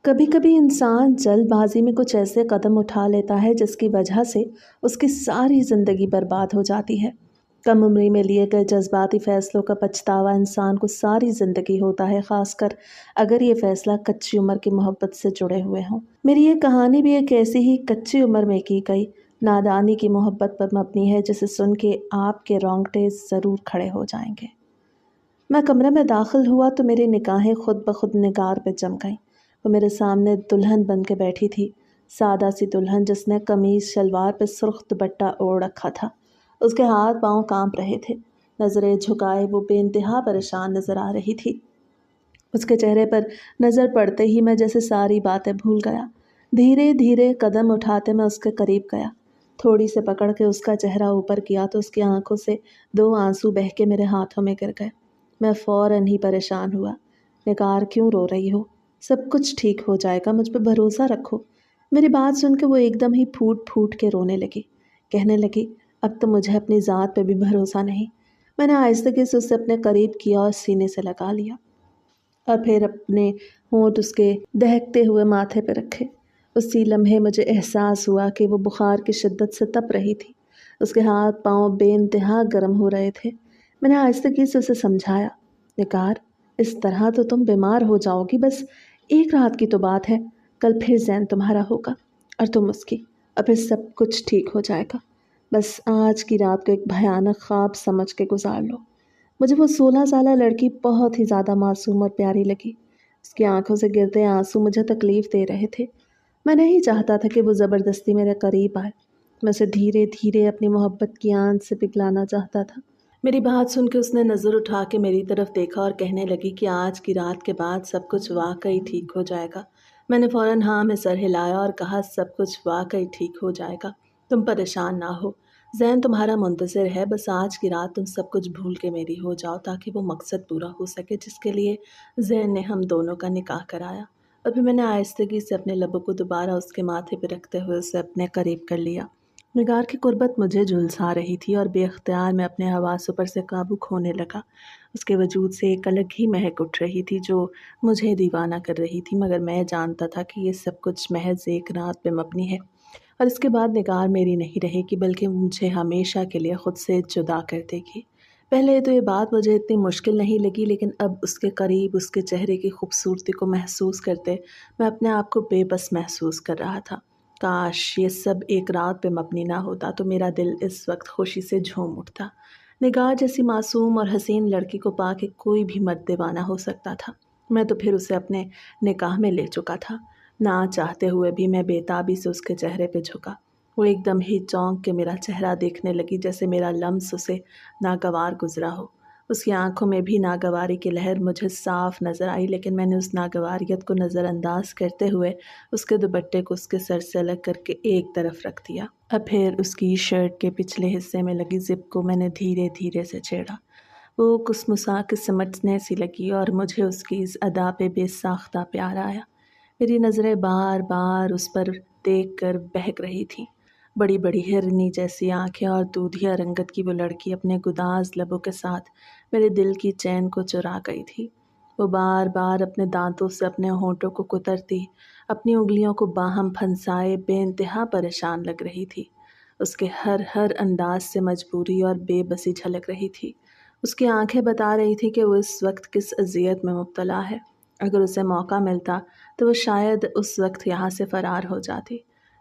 کبھی کبھی انسان جلد بازی میں کچھ ایسے قدم اٹھا لیتا ہے جس کی وجہ سے اس کی ساری زندگی برباد ہو جاتی ہے۔ کم عمری میں لیے گئے جذباتی فیصلوں کا پچھتاوا انسان کو ساری زندگی ہوتا ہے، خاص کر اگر یہ فیصلہ کچی عمر کی محبت سے جڑے ہوئے ہوں۔ میری یہ کہانی بھی ایک ایسی ہی کچی عمر میں کی گئی نادانی کی محبت پر مبنی ہے، جسے سن کے آپ کے رونگٹے ضرور کھڑے ہو جائیں گے۔ میں کمرے میں داخل ہوا تو میری نگاہیں خود بخود نگار پہ جم گئیں۔ وہ میرے سامنے دلہن بن کے بیٹھی تھی، سادہ سی دلہن جس نے قمیض شلوار پہ سرخ دوپٹہ اوڑھ رکھا تھا۔ اس کے ہاتھ پاؤں کانپ رہے تھے، نظریں جھکائے وہ بے انتہا پریشان نظر آ رہی تھی۔ اس کے چہرے پر نظر پڑتے ہی میں جیسے ساری باتیں بھول گیا۔ دھیرے دھیرے قدم اٹھاتے میں اس کے قریب گیا، تھوڑی سے پکڑ کے اس کا چہرہ اوپر کیا تو اس کی آنکھوں سے 2 آنسو بہہ کے میرے ہاتھوں میں گر گئے۔ میں فوراً ہی پریشان ہوا۔ نگار، کیوں رو رہی ہو؟ سب کچھ ٹھیک ہو جائے گا، مجھ پہ بھروسہ رکھو۔ میری بات سن کے وہ ایک دم ہی پھوٹ پھوٹ کے رونے لگی، کہنے لگی اب تو مجھے اپنی ذات پہ بھی بھروسہ نہیں۔ میں نے آہستگی سے اسے اپنے قریب کیا اور سینے سے لگا لیا، اور پھر اپنے ہونٹ اس کے دہکتے ہوئے ماتھے پہ رکھے۔ اسی لمحے مجھے احساس ہوا کہ وہ بخار کی شدت سے تپ رہی تھی، اس کے ہاتھ پاؤں بے انتہا گرم ہو رہے تھے۔ میں نے آہستگی سے اسے سمجھایا، نگار، اس طرح تو تم بیمار ہو جاؤ گی، بس ایک رات کی تو بات ہے، کل پھر زین تمہارا ہوگا اور تم اس کی، اور پھر سب کچھ ٹھیک ہو جائے گا۔ بس آج کی رات کو ایک بھیانک خواب سمجھ کے گزار لو۔ مجھے وہ 16 سالہ لڑکی بہت ہی زیادہ معصوم اور پیاری لگی۔ اس کی آنکھوں سے گرتے آنسو مجھے تکلیف دے رہے تھے۔ میں نہیں چاہتا تھا کہ وہ زبردستی میرے قریب آئے، میں اسے دھیرے دھیرے اپنی محبت کی آنچ سے پگھلانا چاہتا تھا۔ میری بات سن کے اس نے نظر اٹھا کے میری طرف دیکھا اور کہنے لگی کہ آج کی رات کے بعد سب کچھ واقعی ٹھیک ہو جائے گا۔ میں نے فوراً ہاں میں سر ہلایا اور کہا سب کچھ واقعی ٹھیک ہو جائے گا، تم پریشان نہ ہو، زین تمہارا منتظر ہے، بس آج کی رات تم سب کچھ بھول کے میری ہو جاؤ تاکہ وہ مقصد پورا ہو سکے جس کے لیے زین نے ہم دونوں کا نکاح کرایا۔ اور پھر میں نے آہستگی سے اپنے لبوں کو دوبارہ اس کے ماتھے پہ رکھتے ہوئے اسے اپنے قریب کر لیا۔ نگار کی قربت مجھے جھلسا رہی تھی اور بے اختیار میں اپنے حواسوں پر سے قابو کھونے لگا۔ اس کے وجود سے ایک الگ ہی مہک اٹھ رہی تھی جو مجھے دیوانہ کر رہی تھی، مگر میں جانتا تھا کہ یہ سب کچھ محض ایک رات پہ مبنی ہے، اور اس کے بعد نگار میری نہیں رہے گی بلکہ مجھے ہمیشہ کے لیے خود سے جدا کر دے گی۔ پہلے تو یہ بات مجھے اتنی مشکل نہیں لگی، لیکن اب اس کے قریب اس کے چہرے کی خوبصورتی کو محسوس کرتے میں اپنے آپ کو بے بس محسوس کر رہا تھا۔ کاش یہ سب ایک رات پہ مبنی نہ ہوتا تو میرا دل اس وقت خوشی سے جھوم اٹھتا۔ نگار جیسی معصوم اور حسین لڑکی کو پا کے کوئی بھی مرد دیوانہ ہو سکتا تھا۔ میں تو پھر اسے اپنے نکاح میں لے چکا تھا۔ نہ چاہتے ہوئے بھی میں بے تابی سے اس کے چہرے پہ جھکا۔ وہ ایک دم ہی چونک کے میرا چہرہ دیکھنے لگی جیسے میرا لمس اسے ناگوار گزرا ہو۔ اس کی آنکھوں میں بھی ناگواری کی لہر مجھے صاف نظر آئی، لیکن میں نے اس ناگواریت کو نظر انداز کرتے ہوئے اس کے دوپٹے کو اس کے سر سے الگ کر کے ایک طرف رکھ دیا، اور پھر اس کی شرٹ کے پچھلے حصے میں لگی زپ کو میں نے دھیرے دھیرے سے چھیڑا۔ وہ کسمسا کے سمٹنے سی لگی اور مجھے اس کی اس ادا پہ بے ساختہ پیار آیا۔ میری نظریں بار بار اس پر دیکھ کر بہک رہی تھیں۔ بڑی بڑی ہرنی جیسی آنکھیں اور دودھیا رنگت کی وہ لڑکی اپنے گداز لبوں کے ساتھ میرے دل کی چین کو چرا گئی تھی۔ وہ بار بار اپنے دانتوں سے اپنے ہونٹوں کو کترتی، اپنی انگلیوں کو باہم پھنسائے بے انتہا پریشان لگ رہی تھی۔ اس کے ہر انداز سے مجبوری اور بے بسی جھلک رہی تھی۔ اس کی آنکھیں بتا رہی تھی کہ وہ اس وقت کس اذیت میں مبتلا ہے۔ اگر اسے موقع ملتا تو وہ شاید اس وقت یہاں سے فرار ہو جاتی،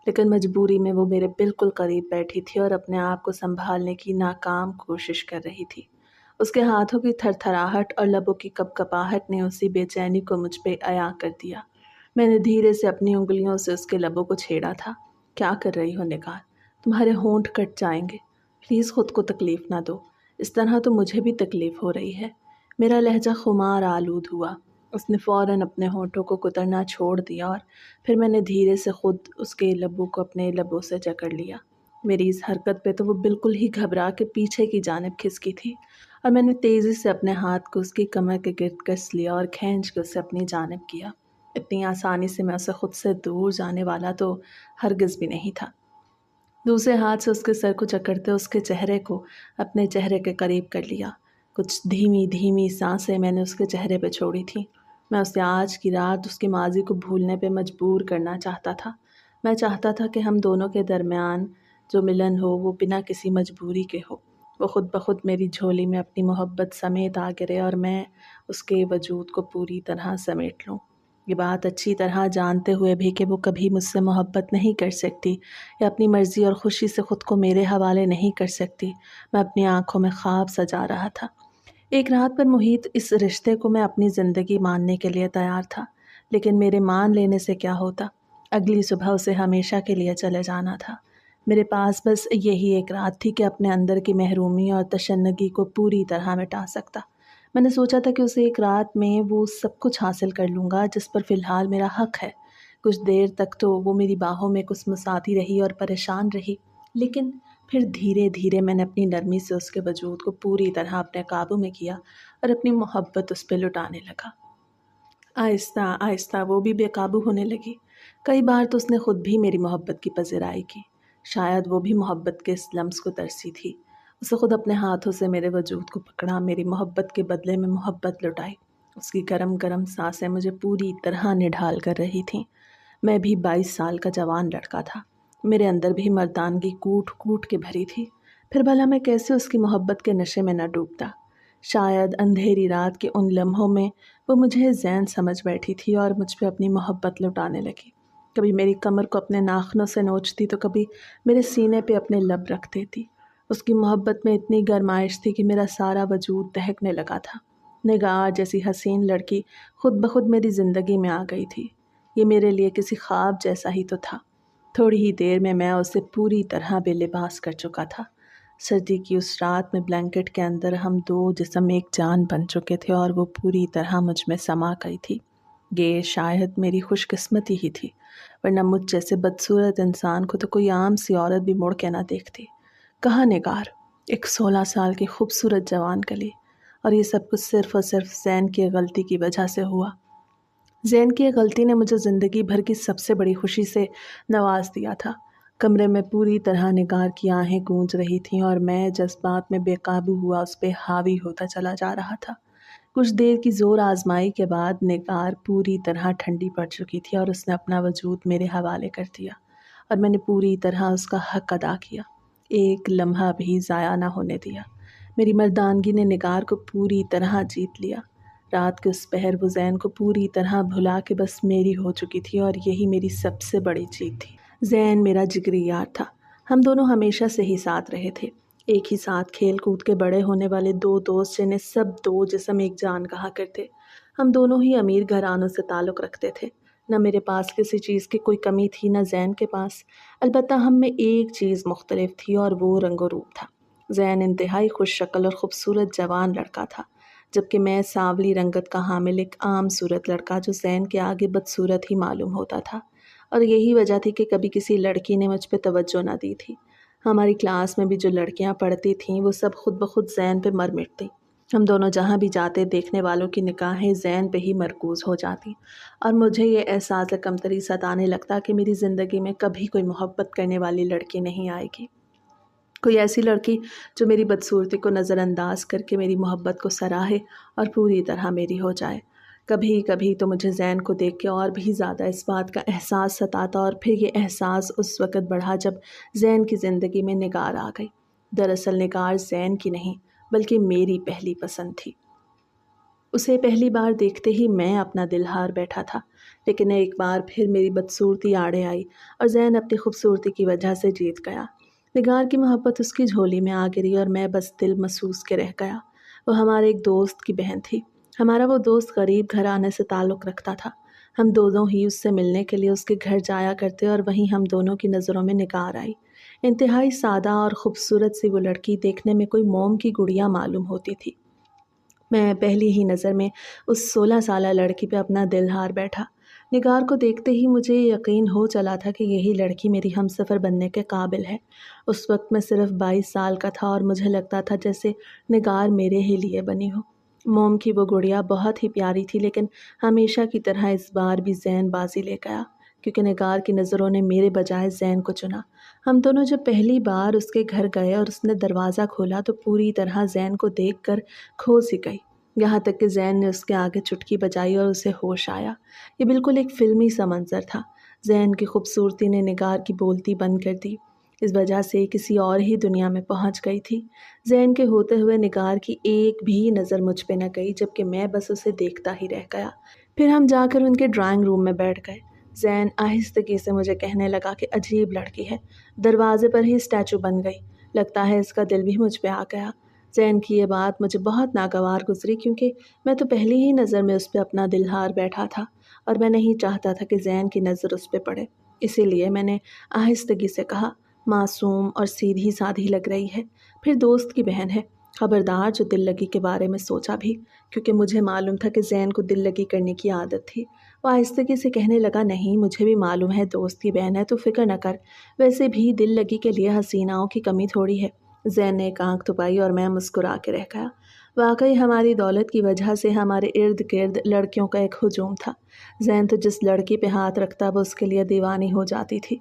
لیکن مجبوری میں وہ میرے بالکل قریب بیٹھی تھی اور اپنے آپ کو سنبھالنے کی ناکام کوشش کر رہی تھی۔ اس کے ہاتھوں کی تھر تھراہٹ اور لبوں کی کپکپاہٹ نے اسی بے چینی کو مجھ پہ عیاں کر دیا۔ میں نے دھیرے سے اپنی انگلیوں سے اس کے لبوں کو چھیڑا تھا۔ کیا کر رہی ہو نگار؟ تمہارے ہونٹ کٹ جائیں گے، پلیز خود کو تکلیف نہ دو، اس طرح تو مجھے بھی تکلیف ہو رہی ہے۔ میرا لہجہ خمار آلود ہوا۔ اس نے فوراً اپنے ہونٹوں کو کترنا چھوڑ دیا اور پھر میں نے دھیرے سے خود اس کے لبوں کو اپنے لبوں سے جکڑ لیا۔ میری اس حرکت پہ تو وہ بالکل ہی گھبرا کے پیچھے کی جانب کھسکی تھی، اور میں نے تیزی سے اپنے ہاتھ کو اس کی کمر کے گرد کس لیا اور کھینچ کے اسے اپنی جانب کیا۔ اتنی آسانی سے میں اسے خود سے دور جانے والا تو ہرگز بھی نہیں تھا۔ دوسرے ہاتھ سے اس کے سر کو جکڑتے اس کے چہرے کو اپنے چہرے کے قریب کر لیا۔ کچھ دھیمی دھیمی سانسیں میں نے اس کے چہرے پہ چھوڑی تھیں۔ میں اسے آج کی رات اس کے ماضی کو بھولنے پہ مجبور کرنا چاہتا تھا۔ میں چاہتا تھا کہ ہم دونوں کے درمیان جو ملن ہو وہ بنا کسی مجبوری کے ہو۔ وہ خود بخود میری جھولی میں اپنی محبت سمیت آ گرے اور میں اس کے وجود کو پوری طرح سمیٹ لوں۔ یہ بات اچھی طرح جانتے ہوئے بھی کہ وہ کبھی مجھ سے محبت نہیں کر سکتی یا اپنی مرضی اور خوشی سے خود کو میرے حوالے نہیں کر سکتی، میں اپنی آنکھوں میں خواب سجا رہا تھا۔ ایک رات پر محیط اس رشتے کو میں اپنی زندگی ماننے کے لیے تیار تھا، لیکن میرے مان لینے سے کیا ہوتا؟ اگلی صبح اسے ہمیشہ کے لیے چلے جانا تھا۔ میرے پاس بس یہی ایک رات تھی کہ اپنے اندر کی محرومی اور تشنگی کو پوری طرح مٹا سکتا۔ میں نے سوچا تھا کہ اسے ایک رات میں وہ سب کچھ حاصل کر لوں گا جس پر فی الحال میرا حق ہے۔ کچھ دیر تک تو وہ میری باہوں میں کسمساتی رہی اور پریشان رہی، لیکن پھر دھیرے دھیرے میں نے اپنی نرمی سے اس کے وجود کو پوری طرح اپنے قابو میں کیا اور اپنی محبت اس پہ لٹانے لگا۔ آہستہ آہستہ وہ بھی بے قابو ہونے لگی۔ کئی بار تو اس نے خود بھی میری محبت کی پذیرائی کی۔ شاید وہ بھی محبت کے اس لمس کو ترسی تھی۔ اسے خود اپنے ہاتھوں سے میرے وجود کو پکڑا، میری محبت کے بدلے میں محبت لٹائی۔ اس کی گرم گرم سانسیں مجھے پوری طرح نڈھال کر رہی تھیں۔ میں بھی 22 سال کا جوان لڑکا تھا۔ میرے اندر بھی مردانگی کوٹ کوٹ کے بھری تھی۔ پھر بھلا میں کیسے اس کی محبت کے نشے میں نہ ڈوبتا؟ شاید اندھیری رات کے ان لمحوں میں وہ مجھے زین سمجھ بیٹھی تھی اور مجھ پہ اپنی محبت لٹانے لگی۔ کبھی میری کمر کو اپنے ناخنوں سے نوچتی تو کبھی میرے سینے پہ اپنے لب رکھ دیتی۔ اس کی محبت میں اتنی گرمائش تھی کہ میرا سارا وجود دہکنے لگا تھا۔ نگار جیسی حسین لڑکی خود بخود میری زندگی میں آ گئی تھی۔ یہ میرے لیے کسی خواب جیسا ہی تو تھا۔ تھوڑی ہی دیر میں اسے پوری طرح بے لباس کر چکا تھا۔ سردی کی اس رات میں بلینکٹ کے اندر ہم دو جسم ایک جان بن چکے تھے اور وہ پوری طرح مجھ میں سما گئی تھی۔ یہ شاید میری خوش قسمتی ہی تھی، ورنہ مجھ جیسے بدصورت انسان کو تو کوئی عام سی عورت بھی مڑ کے نہ دیکھتی۔ کہاں نگار، ایک 16 سال کی خوبصورت جوان کلی، اور یہ سب کچھ صرف اور صرف زین کی غلطی کی وجہ سے ہوا۔ زین کی غلطی نے مجھے زندگی بھر کی سب سے بڑی خوشی سے نواز دیا تھا۔ کمرے میں پوری طرح نگار کی آہیں گونج رہی تھیں اور میں جذبات میں بے قابو ہوا اس پہ حاوی ہوتا چلا جا رہا تھا۔ کچھ دیر کی زور آزمائی کے بعد نگار پوری طرح ٹھنڈی پڑ چکی تھی اور اس نے اپنا وجود میرے حوالے کر دیا اور میں نے پوری طرح اس کا حق ادا کیا، ایک لمحہ بھی ضائع نہ ہونے دیا۔ میری مردانگی نے نگار کو پوری طرح جیت لیا۔ رات کے اس پہر وہ زین کو پوری طرح بھلا کے بس میری ہو چکی تھی اور یہی میری سب سے بڑی جیت تھی۔ زین میرا جگری یار تھا۔ ہم دونوں ہمیشہ سے ہی ساتھ رہے تھے، ایک ہی ساتھ کھیل کود کے بڑے ہونے والے دو دوست جنہیں سب دو جسم ایک جان کہا کرتے۔ ہم دونوں ہی امیر گھرانوں سے تعلق رکھتے تھے۔ نہ میرے پاس کسی چیز کی کوئی کمی تھی نہ زین کے پاس، البتہ ہم میں ایک چیز مختلف تھی اور وہ رنگ و روپ تھا۔ زین انتہائی خوش شکل اور خوبصورت جوان لڑکا تھا، جبکہ میں سانولی رنگت کا حامل ایک عام صورت لڑکا جو زین کے آگے بدصورت ہی معلوم ہوتا تھا۔ اور یہی وجہ تھی کہ کبھی کسی لڑکی نے مجھ پہ توجہ نہ دی تھی۔ ہماری کلاس میں بھی جو لڑکیاں پڑھتی تھیں وہ سب خود بخود زین پہ مر مٹتی۔ ہم دونوں جہاں بھی جاتے دیکھنے والوں کی نگاہیں زین پہ ہی مرکوز ہو جاتی اور مجھے یہ احساس کمتری ستانے لگتا کہ میری زندگی میں کبھی کوئی محبت کرنے والی لڑکی نہیں آئے گی، کوئی ایسی لڑکی جو میری بدصورتی کو نظر انداز کر کے میری محبت کو سراہے اور پوری طرح میری ہو جائے۔ کبھی کبھی تو مجھے زین کو دیکھ کے اور بھی زیادہ اس بات کا احساس ستاتا اور پھر یہ احساس اس وقت بڑھا جب زین کی زندگی میں نگار آ گئی۔ دراصل نگار زین کی نہیں بلکہ میری پہلی پسند تھی۔ اسے پہلی بار دیکھتے ہی میں اپنا دل ہار بیٹھا تھا، لیکن ایک بار پھر میری بدصورتی آڑے آئی اور زین اپنی خوبصورتی کی وجہ سے جیت گیا۔ نگار کی محبت اس کی جھولی میں آ گری اور میں بس دل محسوس کے رہ گیا۔ وہ ہمارے ایک دوست کی بہن تھی۔ ہمارا وہ دوست غریب گھرانے سے تعلق رکھتا تھا۔ ہم دونوں ہی اس سے ملنے کے لیے اس کے گھر جایا کرتے اور وہیں ہم دونوں کی نظروں میں نگار آئی۔ انتہائی سادہ اور خوبصورت سی وہ لڑکی دیکھنے میں کوئی موم کی گڑیا معلوم ہوتی تھی۔ میں پہلی ہی نظر میں اس 16 سالہ لڑکی پہ اپنا دل ہار بیٹھا۔ نگار کو دیکھتے ہی مجھے یقین ہو چلا تھا کہ یہی لڑکی میری ہمسفر بننے کے قابل ہے۔ اس وقت میں صرف 22 سال کا تھا اور مجھے لگتا تھا جیسے نگار میرے ہی لیے بنی ہو۔ موم کی وہ گڑیا بہت ہی پیاری تھی، لیکن ہمیشہ کی طرح اس بار بھی زین بازی لے گیا، کیونکہ نگار کی نظروں نے میرے بجائے زین کو چنا۔ ہم دونوں جب پہلی بار اس کے گھر گئے اور اس نے دروازہ کھولا تو پوری طرح زین کو دیکھ کر کھو سی گئی۔ یہاں تک کہ زین نے اس کے آگے چٹکی بجائی اور اسے ہوش آیا۔ یہ بالکل ایک فلمی سا منظر تھا۔ زین کی خوبصورتی نے نگار کی بولتی بند کر دی، اس وجہ سے کسی اور ہی دنیا میں پہنچ گئی تھی۔ زین کے ہوتے ہوئے نگار کی ایک بھی نظر مجھ پہ نہ گئی، جبکہ میں بس اسے دیکھتا ہی رہ گیا۔ پھر ہم جا کر ان کے ڈرائنگ روم میں بیٹھ گئے۔ زین آہستگی سے مجھے کہنے لگا کہ عجیب لڑکی ہے، دروازے پر ہی اسٹیچو بن گئی، لگتا ہے اس کا دل بھی مجھ پہ آ گیا۔ زین کی یہ بات مجھے بہت ناگوار گزری، کیونکہ میں تو پہلی ہی نظر میں اس پہ اپنا دل ہار بیٹھا تھا اور میں نہیں چاہتا تھا کہ زین کی نظر اس پہ پڑے۔ اسی لیے میں نے آہستگی سے کہا، معصوم اور سیدھی سادھی لگ رہی ہے، پھر دوست کی بہن ہے، خبردار جو دل لگی کے بارے میں سوچا بھی، کیونکہ مجھے معلوم تھا کہ زین کو دل لگی کرنے کی عادت تھی۔ وہ آہستگی سے کہنے لگا، نہیں مجھے بھی معلوم ہے دوست کی بہن ہے، تو فکر نہ کر، ویسے بھی دل لگی کے لیے حسیناؤں کی کمی تھوڑی ہے۔ زین نے ایک آنکھ تھپائی اور میں مسکرا کے رہ گیا۔ واقعی ہماری دولت کی وجہ سے ہمارے ارد گرد لڑکیوں کا ایک ہجوم تھا۔ زین تو جس لڑکی پہ ہاتھ رکھتا وہ اس کے لیے دیوانی ہو جاتی تھی،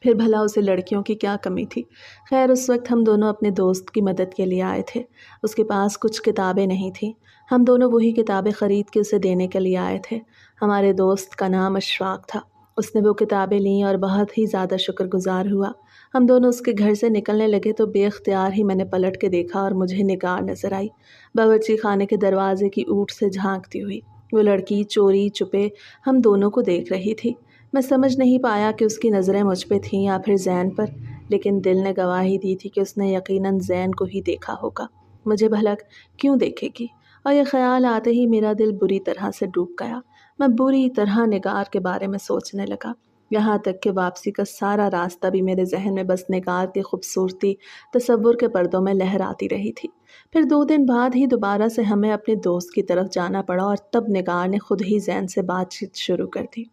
پھر بھلا اسے لڑکیوں کی کیا کمی تھی۔ خیر اس وقت ہم دونوں اپنے دوست کی مدد کے لیے آئے تھے۔ اس کے پاس کچھ کتابیں نہیں تھیں، ہم دونوں وہی کتابیں خرید کے اسے دینے کے لیے آئے تھے۔ ہمارے دوست کا نام اشفاق تھا۔ اس نے وہ کتابیں لیں اور بہت ہی زیادہ شکر گزار ہوا۔ ہم دونوں اس کے گھر سے نکلنے لگے تو بے اختیار ہی میں نے پلٹ کے دیکھا اور مجھے نگار نظر آئی، باورچی خانے کے دروازے کی اوٹ سے جھانکتی ہوئی۔ وہ لڑکی چوری چپے ہم دونوں کو دیکھ رہی تھی۔ میں سمجھ نہیں پایا کہ اس کی نظریں مجھ پہ تھیں یا پھر زین پر، لیکن دل نے گواہی دی تھی کہ اس نے یقیناً زین کو ہی دیکھا ہوگا۔ مجھے بھلا کیوں دیکھے گی؟ اور یہ خیال آتے ہی میرا دل بری طرح سے ڈوب گیا۔ میں بری طرح نگار کے بارے میں سوچنے لگا، یہاں تک کہ واپسی کا سارا راستہ بھی میرے ذہن میں بس نگار کی خوبصورتی تصور کے پردوں میں لہراتی رہی تھی۔ پھر 2 دن بعد ہی دوبارہ سے ہمیں اپنے دوست کی طرف جانا پڑا اور تب نگار نے خود ہی زین سے بات چیت شروع کر دی۔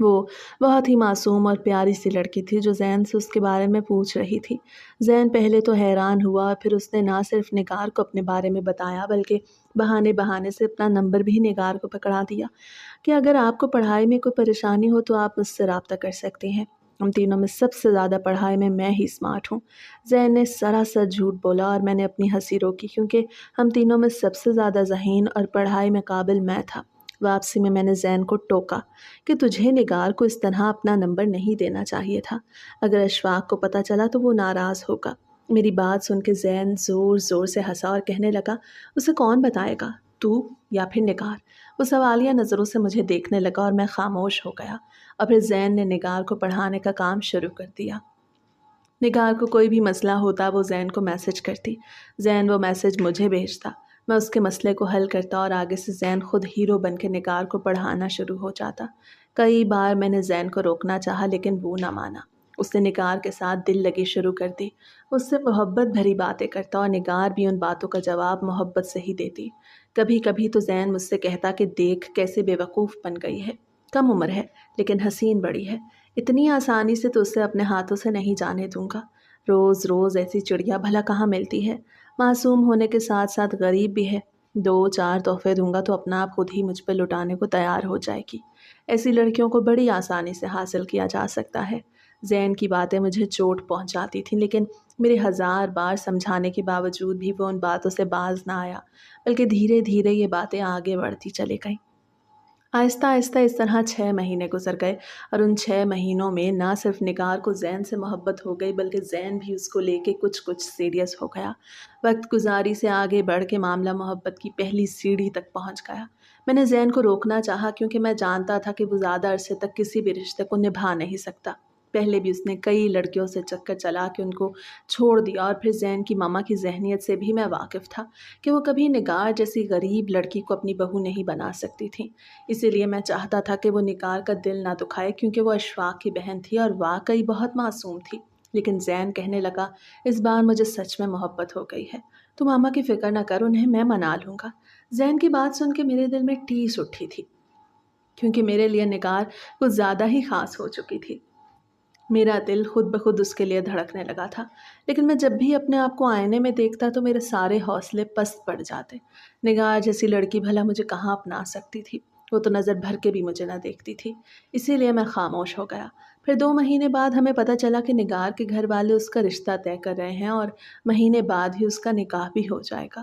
وہ بہت ہی معصوم اور پیاری سی لڑکی تھی جو زین سے اس کے بارے میں پوچھ رہی تھی۔ زین پہلے تو حیران ہوا اور پھر اس نے نہ صرف نگار کو اپنے بارے میں بتایا بلکہ بہانے بہانے سے اپنا نمبر بھی نگار کو پکڑا دیا کہ اگر آپ کو پڑھائی میں کوئی پریشانی ہو تو آپ مجھ سے رابطہ کر سکتے ہیں، ہم تینوں میں سب سے زیادہ پڑھائی میں ہی اسمارٹ ہوں۔ زین نے سراسر جھوٹ بولا اور میں نے اپنی ہنسی روکی، کیونکہ ہم تینوں میں سب سے زیادہ ذہین اور پڑھائی میں قابل میں تھا۔ واپسی میں میں نے زین کو ٹوکا کہ تجھے نگار کو اس طرح اپنا نمبر نہیں دینا چاہیے تھا، اگر اشفاق کو پتہ چلا تو وہ ناراض ہوگا۔ میری بات سن کے زین زور زور سے ہنسا اور کہنے لگا، اسے کون بتائے گا، تو یا پھر نگار؟ وہ سوالیہ نظروں سے مجھے دیکھنے لگا اور میں خاموش ہو گیا، اور پھر زین نے نگار کو پڑھانے کا کام شروع کر دیا۔ نگار کو کوئی بھی مسئلہ ہوتا وہ زین کو میسج کرتی، زین وہ میسج مجھے بھیجتا، میں اس کے مسئلے کو حل کرتا اور آگے سے زین خود ہیرو بن کے نگار کو پڑھانا شروع ہو جاتا۔ کئی بار میں نے زین کو روکنا چاہا لیکن وہ نہ مانا۔ اس نے نگار کے ساتھ دل لگی شروع کر دی، اس سے محبت بھری باتیں کرتا اور نگار بھی ان باتوں کا جواب محبت سے ہی دیتی۔ کبھی کبھی تو زین مجھ سے کہتا کہ دیکھ کیسے بے وقوف بن گئی ہے، کم عمر ہے لیکن حسین بڑی ہے، اتنی آسانی سے تو اسے اپنے ہاتھوں سے نہیں جانے دوں گا۔ روز روز ایسی چڑیا بھلا کہاں ملتی ہے، معصوم ہونے کے ساتھ ساتھ غریب بھی ہے، 2-4 تحفے دوں گا تو اپنا آپ خود ہی مجھ پہ لٹانے کو تیار ہو جائے گی۔ ایسی لڑکیوں کو بڑی آسانی سے حاصل کیا جا سکتا ہے۔ زین کی باتیں مجھے چوٹ پہنچاتی تھیں، لیکن میرے 1000 بار سمجھانے کے باوجود بھی وہ ان باتوں سے باز نہ آیا، بلکہ دھیرے دھیرے یہ باتیں آگے بڑھتی چلی گئیں۔ آہستہ آہستہ اس طرح 6 مہینے گزر گئے اور ان 6 مہینوں میں نہ صرف نگار کو زین سے محبت ہو گئی بلکہ زین بھی اس کو لے کے کچھ سیریس ہو گیا۔ وقت گزاری سے آگے بڑھ کے معاملہ محبت کی پہلی سیڑھی تک پہنچ گیا۔ میں نے زین کو روکنا چاہا کیونکہ میں جانتا تھا کہ وہ زیادہ عرصے تک کسی بھی رشتے کو نبھا نہیں سکتا۔ پہلے بھی اس نے کئی لڑکیوں سے چکر چلا کے ان کو چھوڑ دیا، اور پھر زین کی ماما کی ذہنیت سے بھی میں واقف تھا کہ وہ کبھی نگار جیسی غریب لڑکی کو اپنی بہو نہیں بنا سکتی تھیں۔ اسی لیے میں چاہتا تھا کہ وہ نگار کا دل نہ دکھائے، کیونکہ وہ اشفاق کی بہن تھی اور واقعی بہت معصوم تھی۔ لیکن زین کہنے لگا، اس بار مجھے سچ میں محبت ہو گئی ہے، تو ماما کی فکر نہ کر، انہیں میں منا لوں گا۔ زین کی بات سن کے میرے دل میں ٹیس اٹھی تھی، کیونکہ میرے لیے نگار کچھ زیادہ ہی خاص ہو چکی تھی۔ میرا دل خود بخود اس کے لیے دھڑکنے لگا تھا، لیکن میں جب بھی اپنے آپ کو آئینے میں دیکھتا تو میرے سارے حوصلے پست پڑ جاتے۔ نگار جیسی لڑکی بھلا مجھے کہاں اپنا سکتی تھی، وہ تو نظر بھر کے بھی مجھے نہ دیکھتی تھی۔ اسی لیے میں خاموش ہو گیا۔ پھر 2 مہینے بعد ہمیں پتہ چلا کہ نگار کے گھر والے اس کا رشتہ طے کر رہے ہیں اور مہینے بعد ہی اس کا نکاح بھی ہو جائے گا۔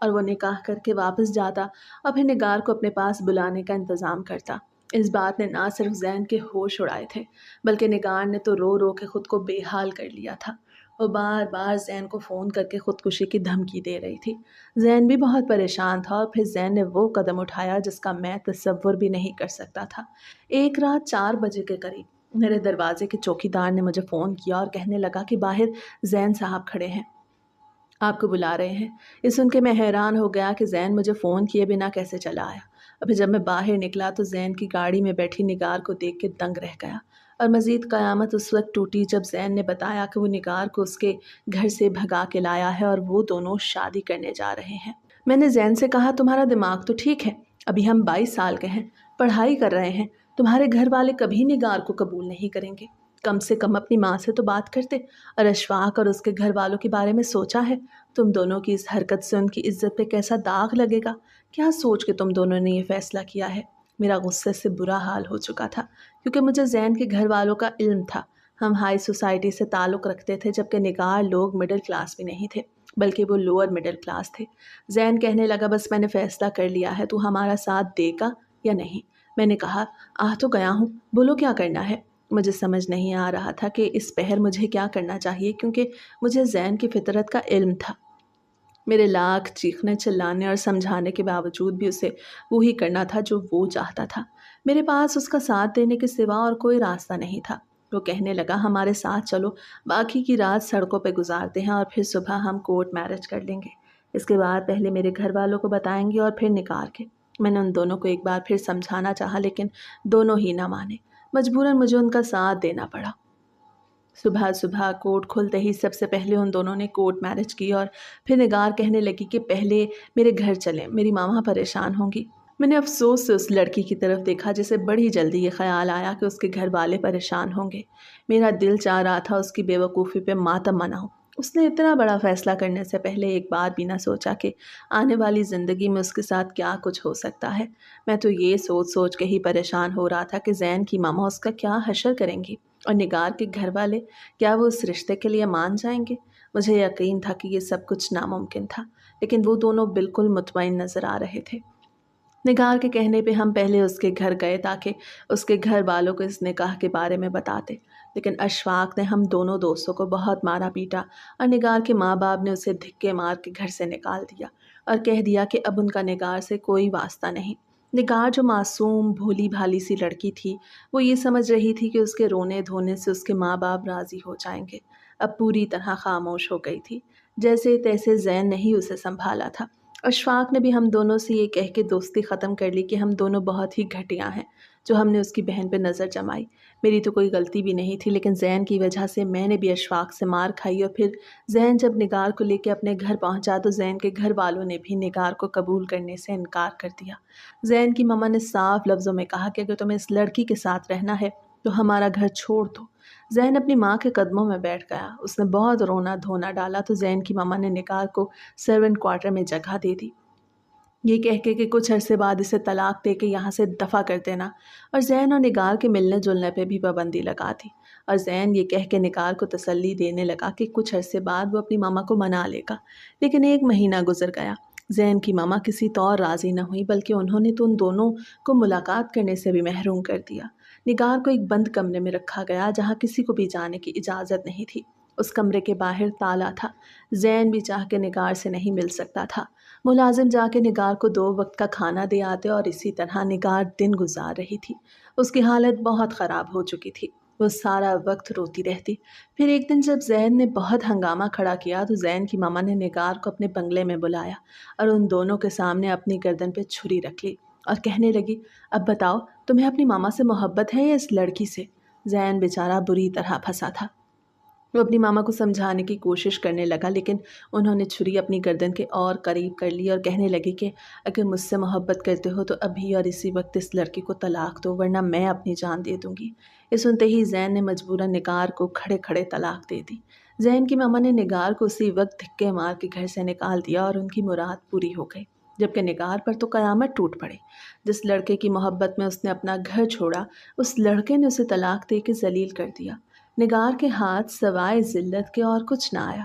اور وہ نکاح کر کے واپس جاتا اور پھر نگار کو اپنے پاس بلانے کا انتظام کرتا۔ اس بات نے نہ صرف زین کے ہوش اڑائے تھے بلکہ نگار نے تو رو رو کے خود کو بے حال کر لیا تھا۔ وہ بار بار زین کو فون کر کے خودکشی کی دھمکی دے رہی تھی۔ زین بھی بہت پریشان تھا اور پھر زین نے وہ قدم اٹھایا جس کا میں تصور بھی نہیں کر سکتا تھا۔ ایک رات 4 بجے کے قریب میرے دروازے کے چوکیدار نے مجھے فون کیا اور کہنے لگا کہ باہر زین صاحب کھڑے ہیں، آپ کو بلا رہے ہیں۔ یہ سن کے میں حیران ہو گیا کہ زین مجھے فون کیے بنا کیسے چلا آیا۔ ابھی جب میں باہر نکلا تو زین کی گاڑی میں بیٹھی نگار کو دیکھ کے دنگ رہ گیا، اور مزید قیامت اس وقت ٹوٹی جب زین نے بتایا کہ وہ نگار کو اس کے گھر سے بھگا کے لایا ہے اور وہ دونوں شادی کرنے جا رہے ہیں۔ میں نے زین سے کہا تمہارا دماغ تو ٹھیک ہے، ابھی ہم 22 سال کے ہیں، پڑھائی کر رہے ہیں، تمہارے گھر والے کبھی نگار کو قبول نہیں کریں گے، کم سے کم اپنی ماں سے تو بات کرتے اور اشفاق اور اس کے گھر والوں کے بارے میں سوچا ہے؟ تم دونوں کی اس حرکت سے ان کی عزت پہ کیسا داغ لگے گا؟ کیا سوچ کے تم دونوں نے یہ فیصلہ کیا ہے؟ میرا غصے سے برا حال ہو چکا تھا کیونکہ مجھے زین کے گھر والوں کا علم تھا۔ ہم ہائی سوسائٹی سے تعلق رکھتے تھے جبکہ نگار لوگ مڈل کلاس بھی نہیں تھے بلکہ وہ لوور مڈل کلاس تھے۔ زین کہنے لگا بس میں نے فیصلہ کر لیا ہے، تو ہمارا ساتھ دے گا یا نہیں؟ میں نے کہا آ تو گیا ہوں، بولو کیا کرنا ہے؟ مجھے سمجھ نہیں آ رہا تھا کہ اس پہر مجھے کیا کرنا چاہیے کیونکہ مجھے زین کی فطرت کا علم تھا۔ میرے لاکھ چیخنے چلانے اور سمجھانے کے باوجود بھی اسے وہی کرنا تھا جو وہ چاہتا تھا۔ میرے پاس اس کا ساتھ دینے کے سوا اور کوئی راستہ نہیں تھا۔ وہ کہنے لگا ہمارے ساتھ چلو، باقی کی رات سڑکوں پہ گزارتے ہیں اور پھر صبح ہم کورٹ میرج کر لیں گے۔ اس کے بعد پہلے میرے گھر والوں کو بتائیں گے اور پھر نگار کے۔ میں نے ان دونوں کو ایک بار پھر سمجھانا چاہا لیکن دونوں ہی نہ مانے۔ مجبوراً مجھے ان کا ساتھ دینا پڑا۔ صبح صبح کورٹ کھلتے ہی سب سے پہلے ان دونوں نے کورٹ میرج کی اور پھر نگار کہنے لگی کہ پہلے میرے گھر چلیں، میری ماما پریشان ہوں گی۔ میں نے افسوس سے اس لڑکی کی طرف دیکھا جسے بڑی جلدی یہ خیال آیا کہ اس کے گھر والے پریشان ہوں گے۔ میرا دل چاہ رہا تھا اس کی بے وقوفی پہ ماتم مناؤں۔ اس نے اتنا بڑا فیصلہ کرنے سے پہلے ایک بار بھی نہ سوچا کہ آنے والی زندگی میں اس کے ساتھ کیا کچھ ہو سکتا ہے۔ میں تو یہ سوچ سوچ کے ہی پریشان ہو رہا تھا کہ زین کی ماما اس کا کیا حشر کریں گی اور نگار کے گھر والے کیا وہ اس رشتے کے لیے مان جائیں گے۔ مجھے یقین تھا کہ یہ سب کچھ ناممکن تھا لیکن وہ دونوں بالکل مطمئن نظر آ رہے تھے۔ نگار کے کہنے پہ ہم پہلے اس کے گھر گئے تاکہ اس کے گھر والوں کو اس نکاح کے بارے میں بتاتے، لیکن اشفاق نے ہم دونوں دوستوں کو بہت مارا پیٹا اور نگار کے ماں باپ نے اسے دھکے مار کے گھر سے نکال دیا اور کہہ دیا کہ اب ان کا نگار سے کوئی واسطہ نہیں۔ نگار جو معصوم بھولی بھالی سی لڑکی تھی، وہ یہ سمجھ رہی تھی کہ اس کے رونے دھونے سے اس کے ماں باپ راضی ہو جائیں گے، اب پوری طرح خاموش ہو گئی تھی۔ جیسے تیسے زین نے ہی اسے سنبھالا تھا۔ اشفاق نے بھی ہم دونوں سے یہ کہہ کے دوستی ختم کر لی کہ ہم دونوں بہت ہی گھٹیا ہیں جو ہم نے اس کی بہن پہ نظر جمائی۔ میری تو کوئی غلطی بھی نہیں تھی لیکن زین کی وجہ سے میں نے بھی اشفاق سے مار کھائی، اور پھر زین جب نگار کو لے کے اپنے گھر پہنچا تو زین کے گھر والوں نے بھی نگار کو قبول کرنے سے انکار کر دیا۔ زین کی ماما نے صاف لفظوں میں کہا کہ اگر تمہیں اس لڑکی کے ساتھ رہنا ہے تو ہمارا گھر چھوڑ دو۔ زین اپنی ماں کے قدموں میں بیٹھ گیا، اس نے بہت رونا دھونا ڈالا تو زین کی ماما نے نگار کو سرونٹ کوارٹر میں جگہ دے دی، یہ کہہ کے کہ کچھ عرصے بعد اسے طلاق دے کے یہاں سے دفع کر دینا، اور زین اور نگار کے ملنے جلنے پہ بھی پابندی لگا دی۔ اور زین یہ کہہ کے نگار کو تسلی دینے لگا کہ کچھ عرصے بعد وہ اپنی ماما کو منا لے گا۔ لیکن 1 مہینہ گزر گیا، زین کی ماما کسی طور راضی نہ ہوئی بلکہ انہوں نے تو ان دونوں کو ملاقات کرنے سے بھی محروم کر دیا۔ نگار کو ایک بند کمرے میں رکھا گیا جہاں کسی کو بھی جانے کی اجازت نہیں تھی۔ اس کمرے کے باہر تالا تھا، زین بھی چاہ کے نگار سے نہیں مل سکتا تھا۔ ملازم جا کے نگار کو 2 وقت کا کھانا دے آتے اور اسی طرح نگار دن گزار رہی تھی۔ اس کی حالت بہت خراب ہو چکی تھی، وہ سارا وقت روتی رہتی۔ پھر ایک دن جب زین نے بہت ہنگامہ کھڑا کیا تو زین کی ماما نے نگار کو اپنے بنگلے میں بلایا اور ان دونوں کے سامنے اپنی گردن پہ چھری رکھ لی اور کہنے لگی اب بتاؤ تمہیں اپنی ماما سے محبت ہے یا اس لڑکی سے؟ زین بیچارہ بری طرح پھنسا تھا، وہ اپنی ماما کو سمجھانے کی کوشش کرنے لگا لیکن انہوں نے چھری اپنی گردن کے اور قریب کر لی اور کہنے لگی کہ اگر مجھ سے محبت کرتے ہو تو ابھی اور اسی وقت اس لڑکی کو طلاق دو ورنہ میں اپنی جان دے دوں گی۔ یہ سنتے ہی زین نے مجبوراً نگار کو کھڑے کھڑے طلاق دے دی۔ زین کی ماما نے نگار کو اسی وقت دھکے مار کے گھر سے نکال دیا اور ان کی مراد پوری ہو گئی، جبکہ نگار پر تو قیامت ٹوٹ پڑی۔ جس لڑکے کی محبت میں اس نے اپنا گھر چھوڑا، اس لڑکے نے اسے طلاق دے کے ذلیل کر دیا۔ نگار کے ہاتھ سوائے ذلت کے اور کچھ نہ آیا۔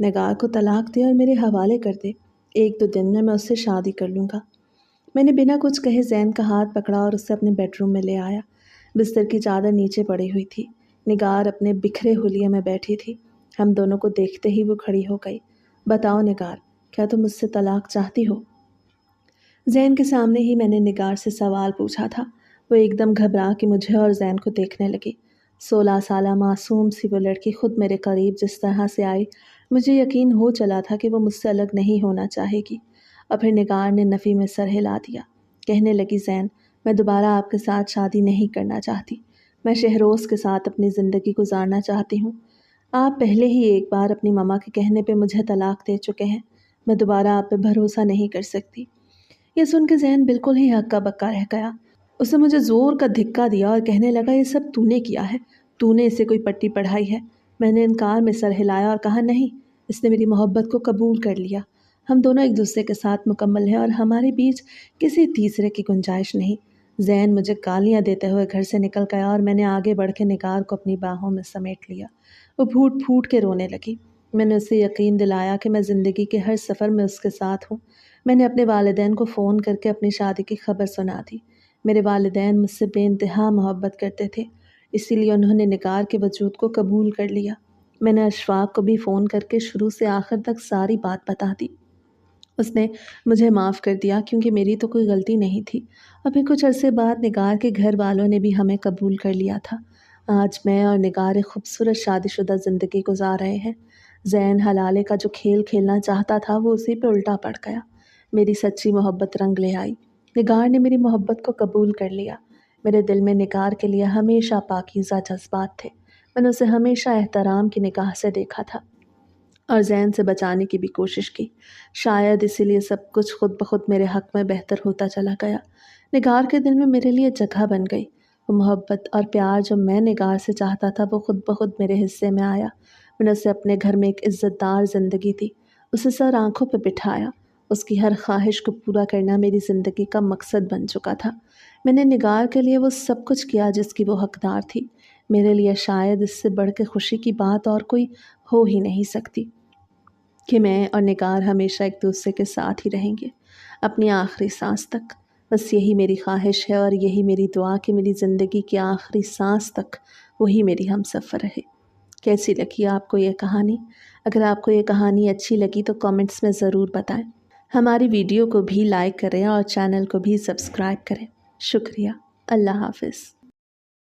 نگار کو طلاق دے اور میرے حوالے کر دے، 1-2 دن میں اس سے شادی کر لوں گا۔ میں نے بنا کچھ کہے زین کا ہاتھ پکڑا اور اسے اپنے بیڈ روم میں لے آیا۔ بستر کی چادر نیچے پڑی ہوئی تھی، نگار اپنے بکھرے حلیے میں بیٹھی تھی۔ ہم دونوں کو دیکھتے ہی وہ کھڑی ہو گئی۔ بتاؤ نگار، کیا تم مجھ سے طلاق چاہتی ہو؟ زین کے سامنے ہی میں نے نگار سے سوال پوچھا تھا۔ وہ ایک دم گھبرا کے مجھے اور زین کو دیکھنے لگی۔ 16 سالہ معصوم سی وہ لڑکی خود میرے قریب جس طرح سے آئی، مجھے یقین ہو چلا تھا کہ وہ مجھ سے الگ نہیں ہونا چاہے گی۔ اور پھر نگار نے نفی میں سر ہلا دیا، کہنے لگی زین، میں دوبارہ آپ کے ساتھ شادی نہیں کرنا چاہتی، میں شہروز کے ساتھ اپنی زندگی گزارنا چاہتی ہوں۔ آپ پہلے ہی ایک بار اپنی ماما کے کہنے پہ مجھے طلاق دے چکے ہیں، میں دوبارہ آپ پہ بھروسہ نہیں کر سکتی۔ یہ سن کے زین بالکل ہی ہکا بکا رہ گیا۔ اسے مجھے زور کا دھکا دیا اور کہنے لگا، یہ سب تو نے کیا ہے، تو نے اسے کوئی پٹی پڑھائی ہے؟ میں نے انکار میں سر ہلایا اور کہا، نہیں، اس نے میری محبت کو قبول کر لیا، ہم دونوں ایک دوسرے کے ساتھ مکمل ہیں اور ہمارے بیچ کسی تیسرے کی گنجائش نہیں۔ زین مجھے گالیاں دیتے ہوئے گھر سے نکل گیا اور میں نے آگے بڑھ کے نگار کو اپنی باہوں میں سمیٹ لیا۔ وہ پھوٹ پھوٹ کے رونے لگی۔ میں نے اسے یقین دلایا کہ میں زندگی کے ہر سفر میں اس کے ساتھ ہوں۔ میں نے اپنے والدین کو فون کر کے اپنی شادی کی خبر سنا دی۔ میرے والدین مجھ سے بے انتہا محبت کرتے تھے، اسی لیے انہوں نے نگار کے وجود کو قبول کر لیا۔ میں نے اشفاق کو بھی فون کر کے شروع سے آخر تک ساری بات بتا دی۔ اس نے مجھے معاف کر دیا کیونکہ میری تو کوئی غلطی نہیں تھی۔ اور پھر کچھ عرصے بعد نگار کے گھر والوں نے بھی ہمیں قبول کر لیا تھا۔ آج میں اور نگار ایک خوبصورت شادی شدہ زندگی گزار رہے ہیں۔ زین حلالے کا جو کھیل کھیلنا چاہتا تھا وہ اسی پہ الٹا پڑ گیا۔ میری سچی محبت رنگ لے آئی۔ نگار نے میری محبت کو قبول کر لیا۔ میرے دل میں نگار کے لیے ہمیشہ پاکیزہ جذبات تھے۔ میں نے اسے ہمیشہ احترام کی نگاہ سے دیکھا تھا اور زین سے بچانے کی بھی کوشش کی۔ شاید اسی لیے سب کچھ خود بخود میرے حق میں بہتر ہوتا چلا گیا۔ نگار کے دل میں میرے لیے جگہ بن گئی۔ وہ محبت اور پیار جو میں نگار سے چاہتا تھا وہ خود بخود میرے حصے میں آیا۔ میں نے اسے اپنے گھر میں ایک عزت دار زندگی دی، اسے سر آنکھوں پہ بٹھایا۔ اس کی ہر خواہش کو پورا کرنا میری زندگی کا مقصد بن چکا تھا۔ میں نے نگار کے لیے وہ سب کچھ کیا جس کی وہ حقدار تھی۔ میرے لیے شاید اس سے بڑھ کے خوشی کی بات اور کوئی ہو ہی نہیں سکتی کہ میں اور نگار ہمیشہ ایک دوسرے کے ساتھ ہی رہیں گے، اپنی آخری سانس تک۔ بس یہی میری خواہش ہے اور یہی میری دعا کہ میری زندگی کی آخری سانس تک وہی میری ہم سفر رہے۔ کیسی لگی آپ کو یہ کہانی؟ اگر آپ کو یہ کہانی اچھی لگی تو کامنٹس میں ضرور بتائیں۔ ہماری ویڈیو کو بھی لائک کریں اور چینل کو بھی سبسکرائب کریں۔ شکریہ۔ اللہ حافظ۔